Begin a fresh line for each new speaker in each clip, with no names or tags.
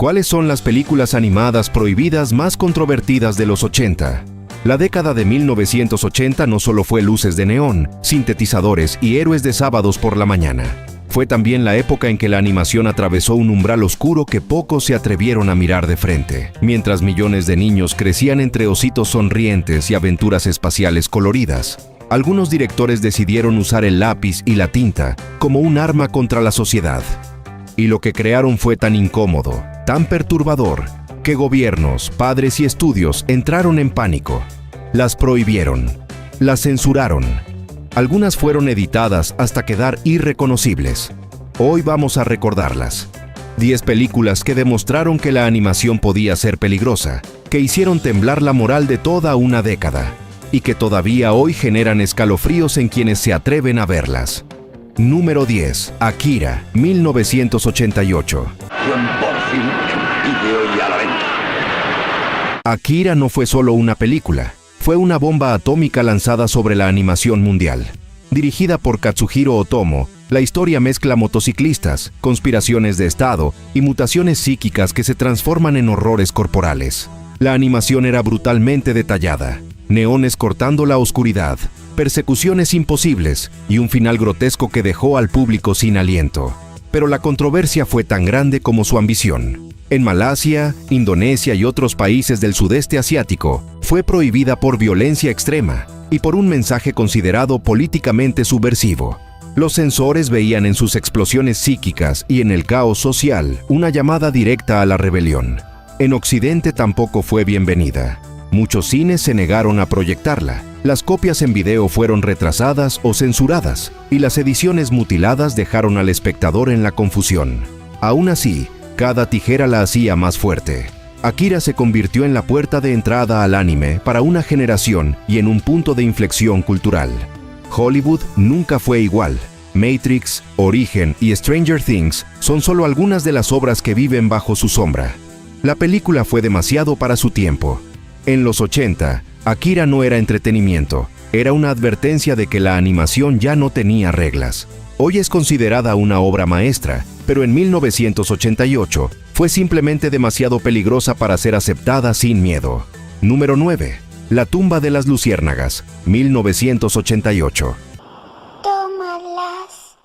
¿Cuáles son las películas animadas prohibidas más controvertidas de los 80? La década de 1980 no solo fue luces de neón, sintetizadores y héroes de sábados por la mañana. Fue también la época en que la animación atravesó un umbral oscuro que pocos se atrevieron a mirar de frente, mientras millones de niños crecían entre ositos sonrientes y aventuras espaciales coloridas. Algunos directores decidieron usar el lápiz y la tinta como un arma contra la sociedad. Y lo que crearon fue tan incómodo, tan perturbador, que gobiernos, padres y estudios entraron en pánico. Las prohibieron, las censuraron. Algunas fueron editadas hasta quedar irreconocibles. Hoy vamos a recordarlas. 10 películas que demostraron que la animación podía ser peligrosa, que hicieron temblar la moral de toda una década, y que todavía hoy generan escalofríos en quienes se atreven a verlas. Número 10. Akira, 1988. Akira no fue solo una película, fue una bomba atómica lanzada sobre la animación mundial. Dirigida por Katsuhiro Otomo, la historia mezcla motociclistas, conspiraciones de estado y mutaciones psíquicas que se transforman en horrores corporales. La animación era brutalmente detallada, neones cortando la oscuridad, persecuciones imposibles y un final grotesco que dejó al público sin aliento. Pero la controversia fue tan grande como su ambición. En Malasia, Indonesia y otros países del sudeste asiático, fue prohibida por violencia extrema y por un mensaje considerado políticamente subversivo. Los censores veían en sus explosiones psíquicas y en el caos social una llamada directa a la rebelión. En Occidente tampoco fue bienvenida. Muchos cines se negaron a proyectarla. Las copias en video fueron retrasadas o censuradas, y las ediciones mutiladas dejaron al espectador en la confusión. Aún así, cada tijera la hacía más fuerte. Akira se convirtió en la puerta de entrada al anime para una generación y en un punto de inflexión cultural. Hollywood nunca fue igual. Matrix, Origen y Stranger Things son solo algunas de las obras que viven bajo su sombra. La película fue demasiado para su tiempo. En los 80, Akira no era entretenimiento, era una advertencia de que la animación ya no tenía reglas. Hoy es considerada una obra maestra, pero en 1988 fue simplemente demasiado peligrosa para ser aceptada sin miedo. Número 9. La tumba de las luciérnagas, 1988.
Tómalas,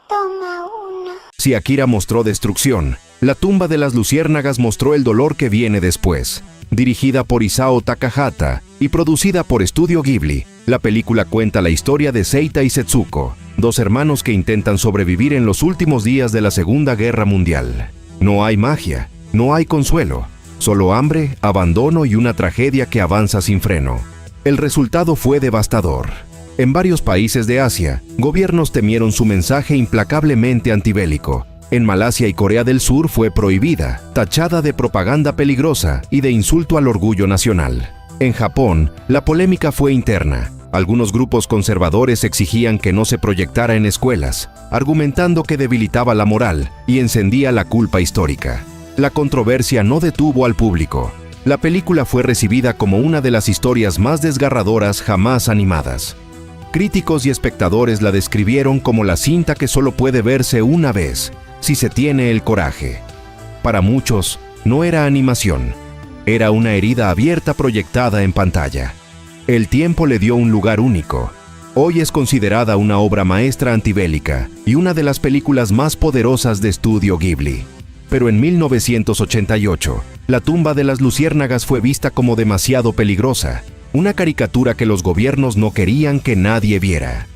toma una.
Si Akira mostró destrucción, La tumba de las luciérnagas mostró el dolor que viene después. Dirigida por Isao Takahata y producida por Estudio Ghibli, la película cuenta la historia de Seita y Setsuko, dos hermanos que intentan sobrevivir en los últimos días de la Segunda Guerra Mundial. No hay magia, no hay consuelo, solo hambre, abandono y una tragedia que avanza sin freno. El resultado fue devastador. En varios países de Asia, gobiernos temieron su mensaje implacablemente antibélico. En Malasia y Corea del Sur fue prohibida, tachada de propaganda peligrosa y de insulto al orgullo nacional. En Japón, la polémica fue interna. Algunos grupos conservadores exigían que no se proyectara en escuelas, argumentando que debilitaba la moral y encendía la culpa histórica. La controversia no detuvo al público. La película fue recibida como una de las historias más desgarradoras jamás animadas. Críticos y espectadores la describieron como la cinta que solo puede verse una vez, si se tiene el coraje. Para muchos, no era animación, era una herida abierta proyectada en pantalla. El tiempo le dio un lugar único. Hoy es considerada una obra maestra antibélica y una de las películas más poderosas de Estudio Ghibli. Pero en 1988, La tumba de las luciérnagas fue vista como demasiado peligrosa, una caricatura que los gobiernos no querían que nadie viera.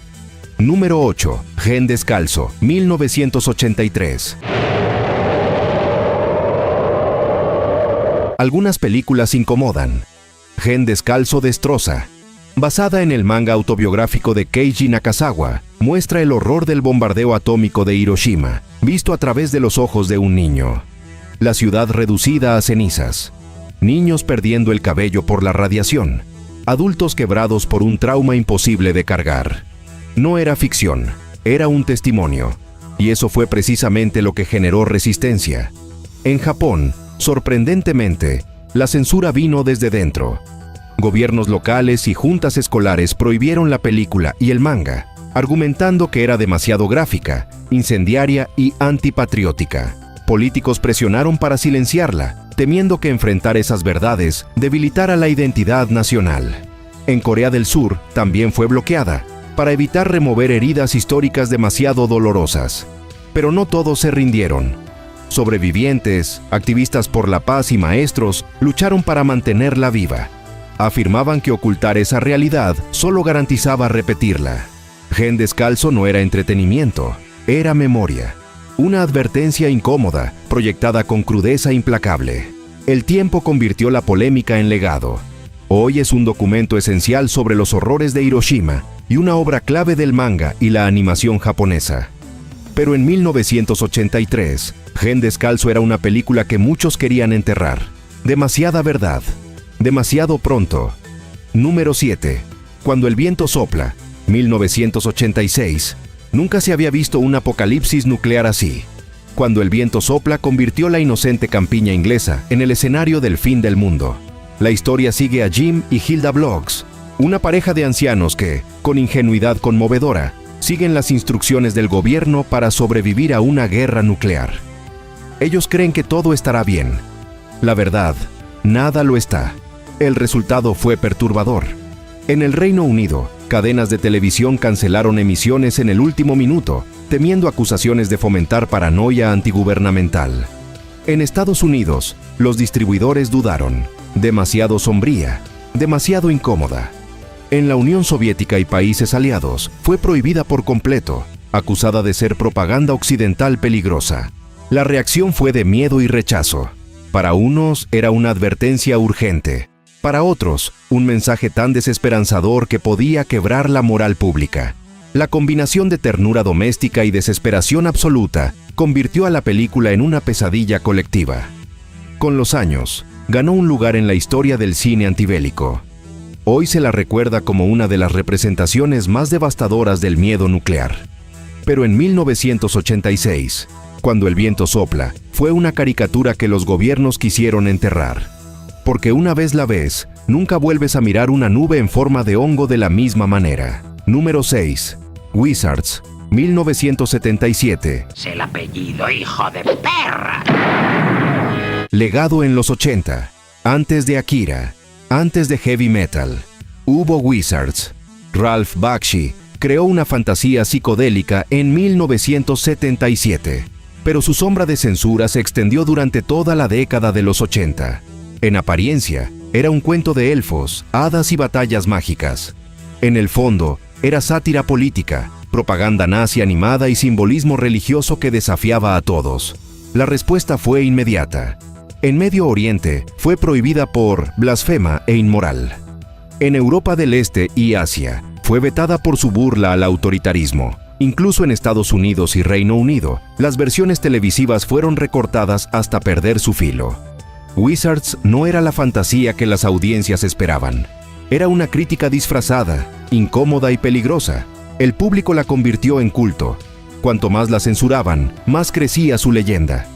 Número 8. Gen Descalzo, 1983. Algunas películas incomodan. Gen Descalzo destroza. Basada en el manga autobiográfico de Keiji Nakazawa, muestra el horror del bombardeo atómico de Hiroshima, visto a través de los ojos de un niño. La ciudad reducida a cenizas. Niños perdiendo el cabello por la radiación. Adultos quebrados por un trauma imposible de cargar. No era ficción, era un testimonio. Y eso fue precisamente lo que generó resistencia. En Japón, sorprendentemente, la censura vino desde dentro. Gobiernos locales y juntas escolares prohibieron la película y el manga, argumentando que era demasiado gráfica, incendiaria y antipatriótica. políticos presionaron para silenciarla, temiendo que enfrentar esas verdades debilitara la identidad nacional. En Corea del Sur también fue bloqueada, para evitar remover heridas históricas demasiado dolorosas. Pero no todos se rindieron. Sobrevivientes, activistas por la paz y maestros lucharon para mantenerla viva. Afirmaban que ocultar esa realidad solo garantizaba repetirla. Gen Descalzo no era entretenimiento, era memoria. Una advertencia incómoda, proyectada con crudeza implacable. El tiempo convirtió la polémica en legado. Hoy es un documento esencial sobre los horrores de Hiroshima y una obra clave del manga y la animación japonesa. Pero en 1983, Gen Descalzo era una película que muchos querían enterrar. Demasiada verdad. Demasiado pronto. Número 7. Cuando el viento sopla, 1986. Nunca se había visto un apocalipsis nuclear así. Cuando el viento sopla convirtió la inocente campiña inglesa en el escenario del fin del mundo. La historia sigue a Jim y Hilda Bloggs, una pareja de ancianos que, con ingenuidad conmovedora, siguen las instrucciones del gobierno para sobrevivir a una guerra nuclear. Ellos creen que todo estará bien. La verdad, nada lo está. El resultado fue perturbador. En el Reino Unido, cadenas de televisión cancelaron emisiones en el último minuto, temiendo acusaciones de fomentar paranoia antigubernamental. En Estados Unidos, los distribuidores dudaron. Demasiado sombría, demasiado incómoda. En la Unión Soviética y países aliados, fue prohibida por completo, acusada de ser propaganda occidental peligrosa. La reacción fue de miedo y rechazo. Para unos era una advertencia urgente, para otros un mensaje tan desesperanzador que podía quebrar la moral pública. La combinación de ternura doméstica y desesperación absoluta convirtió a la película en una pesadilla colectiva. Con los años, ganó un lugar en la historia del cine antibélico. Hoy se la recuerda como una de las representaciones más devastadoras del miedo nuclear. Pero en 1986, Cuando el viento sopla, fue una caricatura que los gobiernos quisieron enterrar. Porque una vez la ves, nunca vuelves a mirar una nube en forma de hongo de la misma manera. Número 6. Wizards, 1977.
Es el apellido, hijo de perra.
Legado en los 80. Antes de Akira. Antes de Heavy Metal. Hubo Wizards. Ralph Bakshi creó una fantasía psicodélica en 1977. Pero su sombra de censura se extendió durante toda la década de los 80. En apariencia, era un cuento de elfos, hadas y batallas mágicas. En el fondo, era sátira política, propaganda nazi animada y simbolismo religioso que desafiaba a todos. La respuesta fue inmediata. En Medio Oriente, fue prohibida por blasfema e inmoral. En Europa del Este y Asia, fue vetada por su burla al autoritarismo. Incluso en Estados Unidos y Reino Unido, las versiones televisivas fueron recortadas hasta perder su filo. Wizards no era la fantasía que las audiencias esperaban. Era una crítica disfrazada, incómoda y peligrosa. El público la convirtió en culto. Cuanto más la censuraban, más crecía su leyenda.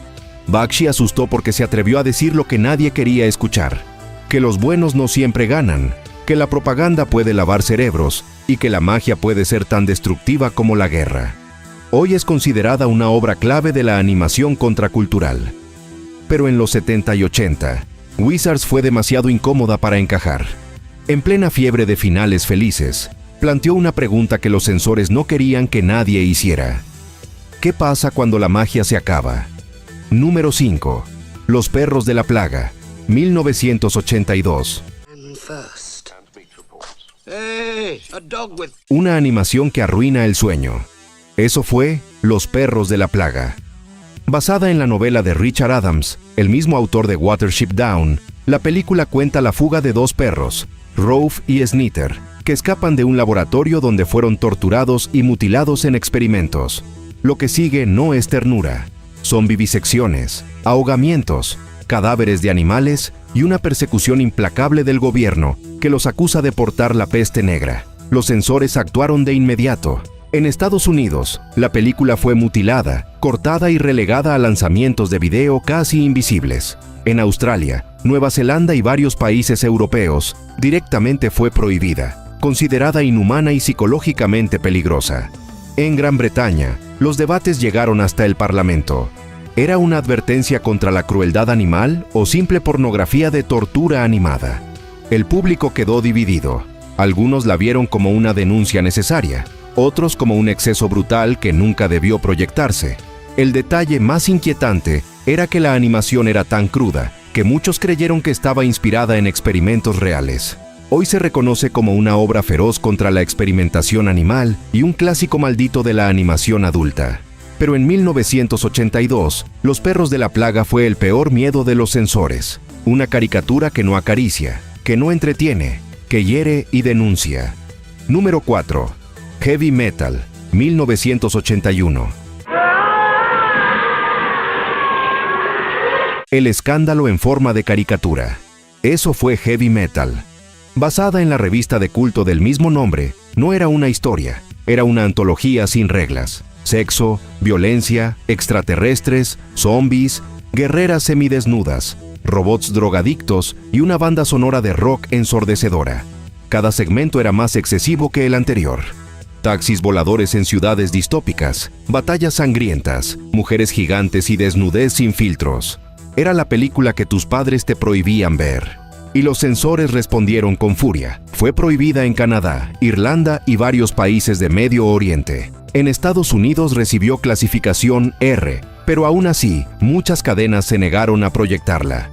Bakshi asustó porque se atrevió a decir lo que nadie quería escuchar: que los buenos no siempre ganan, que la propaganda puede lavar cerebros y que la magia puede ser tan destructiva como la guerra. Hoy es considerada una obra clave de la animación contracultural. Pero en los 70 y 80, Wizards fue demasiado incómoda para encajar. En plena fiebre de finales felices, planteó una pregunta que los censores no querían que nadie hiciera. ¿Qué pasa cuando la magia se acaba? Número 5. Los perros de la plaga, 1982. Una animación que arruina el sueño. Eso fue Los perros de la plaga. Basada en la novela de Richard Adams, el mismo autor de Watership Down, la película cuenta la fuga de dos perros, Rolf y Snitter, que escapan de un laboratorio donde fueron torturados y mutilados en experimentos. Lo que sigue no es ternura. Son vivisecciones, ahogamientos, cadáveres de animales y una persecución implacable del gobierno que los acusa de portar la peste negra. Los censores actuaron de inmediato. En Estados Unidos, la película fue mutilada, cortada y relegada a lanzamientos de video casi invisibles. En Australia, Nueva Zelanda y varios países europeos, directamente fue prohibida, considerada inhumana y psicológicamente peligrosa. En Gran Bretaña, los debates llegaron hasta el Parlamento. ¿Era una advertencia contra la crueldad animal o simple pornografía de tortura animada? El público quedó dividido. Algunos la vieron como una denuncia necesaria, otros como un exceso brutal que nunca debió proyectarse. El detalle más inquietante era que la animación era tan cruda que muchos creyeron que estaba inspirada en experimentos reales. Hoy se reconoce como una obra feroz contra la experimentación animal y un clásico maldito de la animación adulta. Pero en 1982, Los perros de la plaga fue el peor miedo de los censores. Una caricatura que no acaricia, que no entretiene, que hiere y denuncia. Número 4. Heavy Metal, 1981. El escándalo en forma de caricatura. Eso fue Heavy Metal. Basada en la revista de culto del mismo nombre, no era una historia, era una antología sin reglas. Sexo, violencia, extraterrestres, zombies, guerreras semidesnudas, robots drogadictos y una banda sonora de rock ensordecedora. Cada segmento era más excesivo que el anterior. Taxis voladores en ciudades distópicas, batallas sangrientas, mujeres gigantes y desnudez sin filtros. Era la película que tus padres te prohibían ver. Y los censores respondieron con furia. Fue prohibida en Canadá, Irlanda y varios países de Medio Oriente. En Estados Unidos recibió clasificación R, pero aún así, muchas cadenas se negaron a proyectarla.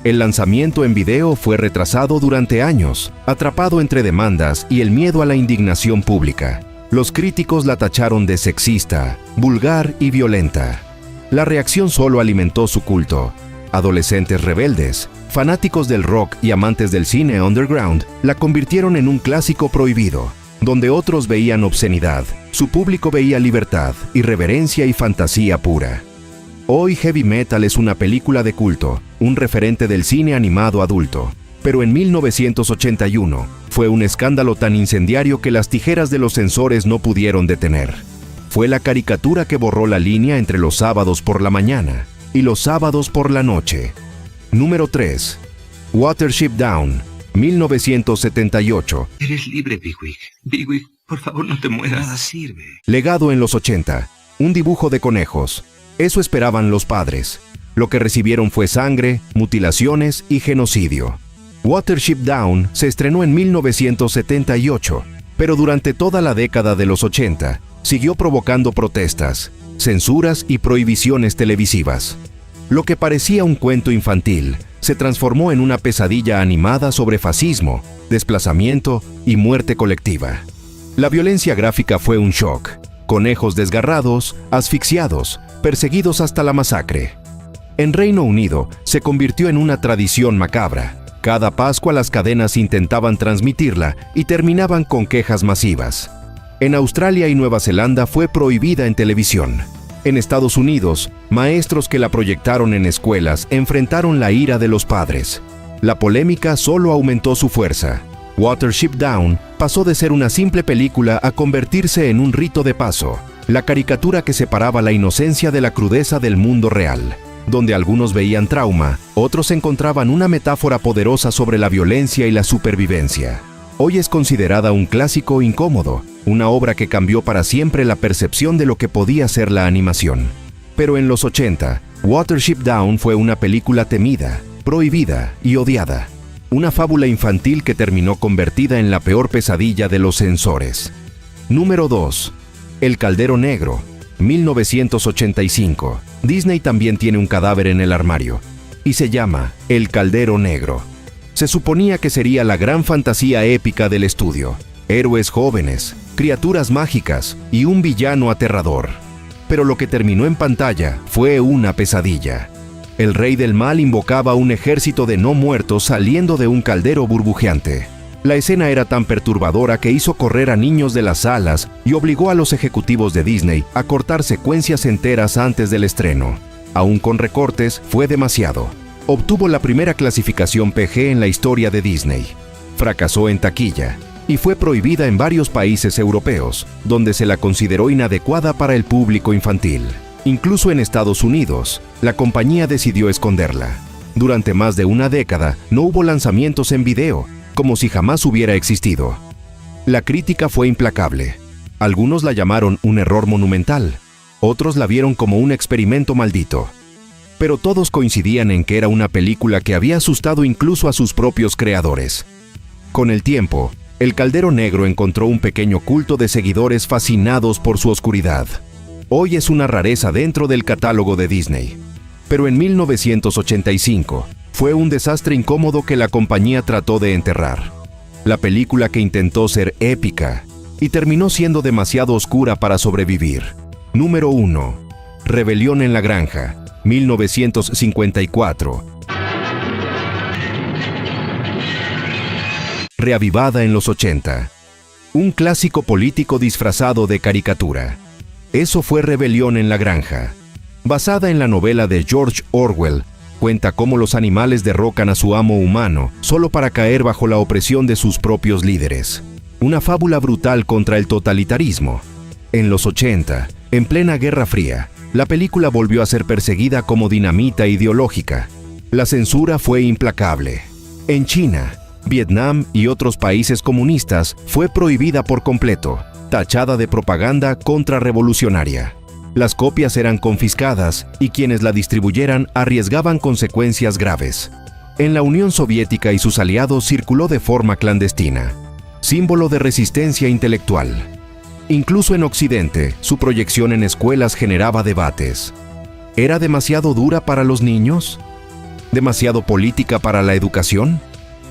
El lanzamiento en video fue retrasado durante años, atrapado entre demandas y el miedo a la indignación pública. Los críticos la tacharon de sexista, vulgar y violenta. La reacción solo alimentó su culto. Adolescentes rebeldes, fanáticos del rock y amantes del cine underground la convirtieron en un clásico prohibido. Donde otros veían obscenidad, su público veía libertad, irreverencia y fantasía pura. Hoy Heavy Metal es una película de culto, un referente del cine animado adulto. Pero en 1981 fue un escándalo tan incendiario que las tijeras de los censores no pudieron detener. Fue la caricatura que borró la línea entre los sábados por la mañana y los sábados por la noche. Número 3. Watership Down, 1978.
Eres libre, Bigwig. Bigwig, por favor, no te mueras. Nada sirve.
Legado en los 80. Un dibujo de conejos. Eso esperaban los padres. Lo que recibieron fue sangre, mutilaciones y genocidio. Watership Down se estrenó en 1978, pero durante toda la década de los 80 siguió provocando protestas, censuras y prohibiciones televisivas. Lo que parecía un cuento infantil se transformó en una pesadilla animada sobre fascismo, desplazamiento y muerte colectiva. La violencia gráfica fue un shock. Conejos desgarrados, asfixiados, perseguidos hasta la masacre. En Reino Unido se convirtió en una tradición macabra. Cada Pascua las cadenas intentaban transmitirla y terminaban con quejas masivas. En Australia y Nueva Zelanda fue prohibida en televisión. En Estados Unidos, maestros que la proyectaron en escuelas enfrentaron la ira de los padres. La polémica solo aumentó su fuerza. Watership Down pasó de ser una simple película a convertirse en un rito de paso, la caricatura que separaba la inocencia de la crudeza del mundo real. Donde algunos veían trauma, otros encontraban una metáfora poderosa sobre la violencia y la supervivencia. Hoy es considerada un clásico incómodo, una obra que cambió para siempre la percepción de lo que podía ser la animación. Pero en los 80, Watership Down fue una película temida, prohibida y odiada. Una fábula infantil que terminó convertida en la peor pesadilla de los censores. Número 2. El Caldero Negro, 1985. Disney también tiene un cadáver en el armario, y se llama El Caldero Negro. Se suponía que sería la gran fantasía épica del estudio. Héroes jóvenes, criaturas mágicas y un villano aterrador. Pero lo que terminó en pantalla fue una pesadilla. El rey del mal invocaba un ejército de no muertos saliendo de un caldero burbujeante. La escena era tan perturbadora que hizo correr a niños de las salas y obligó a los ejecutivos de Disney a cortar secuencias enteras antes del estreno. Aún con recortes, fue demasiado. Obtuvo la primera clasificación PG en la historia de Disney. Fracasó en taquilla y fue prohibida en varios países europeos, donde se la consideró inadecuada para el público infantil. Incluso en Estados Unidos, la compañía decidió esconderla. Durante más de una década, no hubo lanzamientos en video, como si jamás hubiera existido. La crítica fue implacable. Algunos la llamaron un error monumental. Otros la vieron como un experimento maldito. pero todos coincidían en que era una película que había asustado incluso a sus propios creadores. Con el tiempo, El Caldero Negro encontró un pequeño culto de seguidores fascinados por su oscuridad. Hoy es una rareza dentro del catálogo de Disney. Pero en 1985, fue un desastre incómodo que la compañía trató de enterrar. La película que intentó ser épica y terminó siendo demasiado oscura para sobrevivir. Número 1. Rebelión en la Granja, 1954. Reavivada en los 80. Un clásico político disfrazado de caricatura. Eso fue Rebelión en la Granja. Basada en la novela de George Orwell, cuenta cómo los animales derrocan a su amo humano solo para caer bajo la opresión de sus propios líderes. Una fábula brutal contra el totalitarismo. En los 80, en plena Guerra Fría, la película volvió a ser perseguida como dinamita ideológica. La censura fue implacable. En China, Vietnam y otros países comunistas fue prohibida por completo, tachada de propaganda contrarrevolucionaria. Las copias eran confiscadas y quienes la distribuyeran arriesgaban consecuencias graves. En la Unión Soviética y sus aliados circuló de forma clandestina, símbolo de resistencia intelectual. Incluso en Occidente, su proyección en escuelas generaba debates. ¿Era demasiado dura para los niños? ¿Demasiado política para la educación?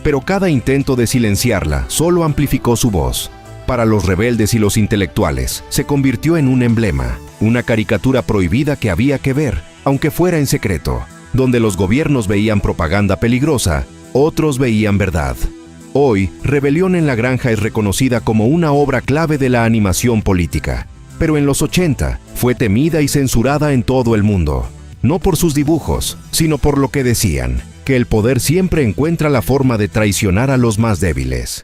Pero cada intento de silenciarla solo amplificó su voz. Para los rebeldes y los intelectuales, se convirtió en un emblema, una caricatura prohibida que había que ver, aunque fuera en secreto. Donde los gobiernos veían propaganda peligrosa, otros veían verdad. Hoy, Rebelión en la Granja es reconocida como una obra clave de la animación política. Pero en los 80, fue temida y censurada en todo el mundo. No por sus dibujos, sino por lo que decían, que el poder siempre encuentra la forma de traicionar a los más débiles.